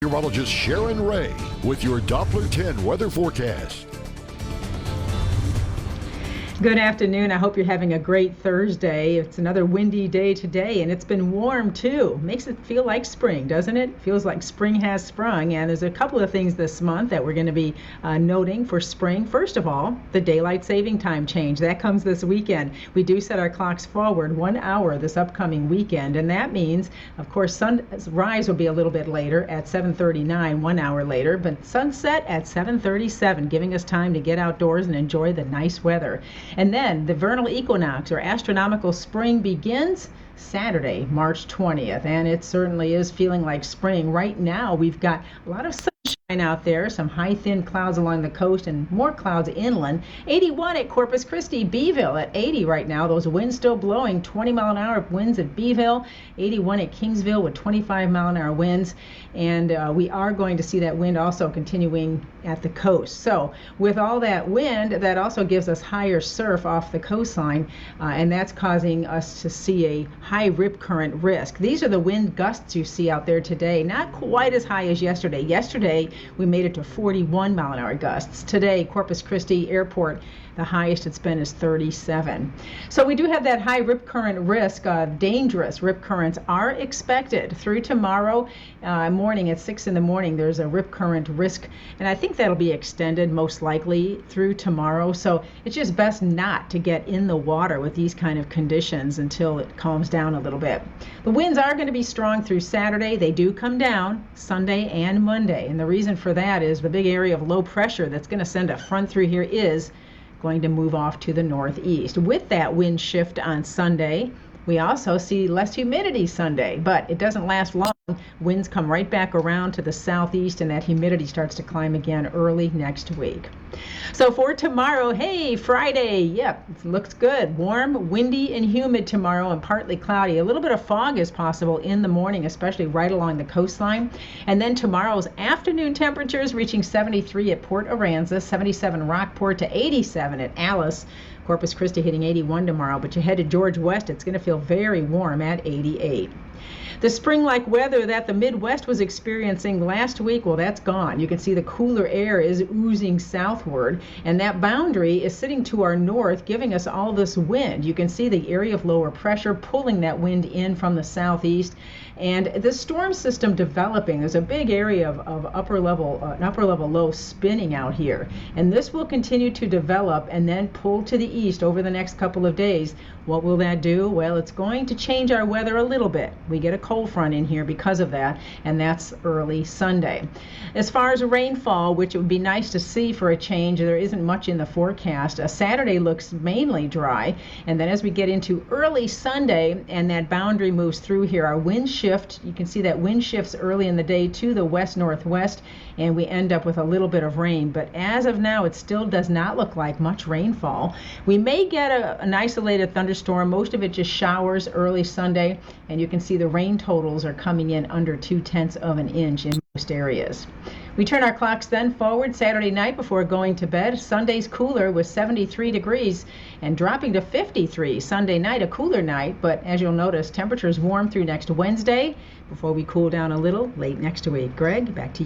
meteorologist Sharon Ray with your Doppler 10 weather forecast. Good afternoon. I hope you're having a great Thursday. It's another windy day today, and it's been warm too. Makes it feel like spring, doesn't it? Feels like spring has sprung, and there's a couple of things this month that we're going to be noting for spring. First of all, the daylight saving time change. That comes this weekend. We do set our clocks forward 1 hour this upcoming weekend, and that means, of course, sunrise will be a little bit later at 7:39, 1 hour later, but sunset at 7:37, giving us time to get outdoors and enjoy the nice weather. And then the vernal equinox, or astronomical spring, begins Saturday, March 20th, and it certainly is feeling like spring. Right now, we've got a lot of sunshine out there, some high thin clouds along the coast and more clouds inland. 81 at Corpus Christi, Beeville at 80 right now. Those winds still blowing, 20 mile an hour winds at Beeville, 81 at Kingsville with 25 mile an hour winds. And we are going to see that wind also continuing at the coast. So with all that wind, that also gives us higher surf off the coastline, and that's causing us to see a high rip current risk. These are the wind gusts you see out there today, not quite as high as yesterday. Yesterday, we made it to 41 mile an hour gusts. Today, Corpus Christi Airport, the highest it's been is 37. So we do have that high rip current risk. Dangerous rip currents are expected through tomorrow morning at 6 in the morning. There's a rip current risk, and I think that'll be extended most likely through tomorrow. So it's just best not to get in the water with these kind of conditions until it calms down a little bit. The winds are going to be strong through Saturday. They do come down Sunday and Monday, and the reason for that is the big area of low pressure that's going to send a front through here is going to move off to the northeast. With that wind shift on Sunday, we also see less humidity Sunday, but it doesn't last long. Winds come right back around to the southeast, and that humidity starts to climb again early next week. So for tomorrow, hey, Friday, yep, it looks good. Warm, windy, and humid tomorrow, and partly cloudy. A little bit of fog is possible in the morning, especially right along the coastline. And then tomorrow's afternoon temperatures reaching 73 at Port Aransas, 77 Rockport to 87 at Alice. Corpus Christi hitting 81 tomorrow, but you head to George West, it's going to feel very warm at 88. The spring-like weather that the Midwest was experiencing last week, well, that's gone. You can see the cooler air is oozing southward, and that boundary is sitting to our north, giving us all this wind. You can see the area of lower pressure pulling that wind in from the southeast, and the storm system developing. There's a big area of upper level low spinning out here, and this will continue to develop and then pull to the east over the next couple of days. What will that do? Well, it's going to change our weather a little bit. We get a cold front in here because of that, and that's early Sunday. As far as rainfall, which it would be nice to see for a change, there isn't much in the forecast. Saturday looks mainly dry, and then as we get into early Sunday and that boundary moves through here, our wind shift, you can see that wind shifts early in the day to the west-northwest, and we end up with a little bit of rain. But as of now, it still does not look like much rainfall. We may get an isolated thunderstorm. Most of it just showers early Sunday, and you can see the rain totals are coming in under 0.2 of an inch in most areas. We turn our clocks then forward Saturday night before going to bed. Sunday's cooler with 73 degrees and dropping to 53. Sunday night, a cooler night, but as you'll notice, temperatures warm through next Wednesday before we cool down a little late next week. Greg, back to you.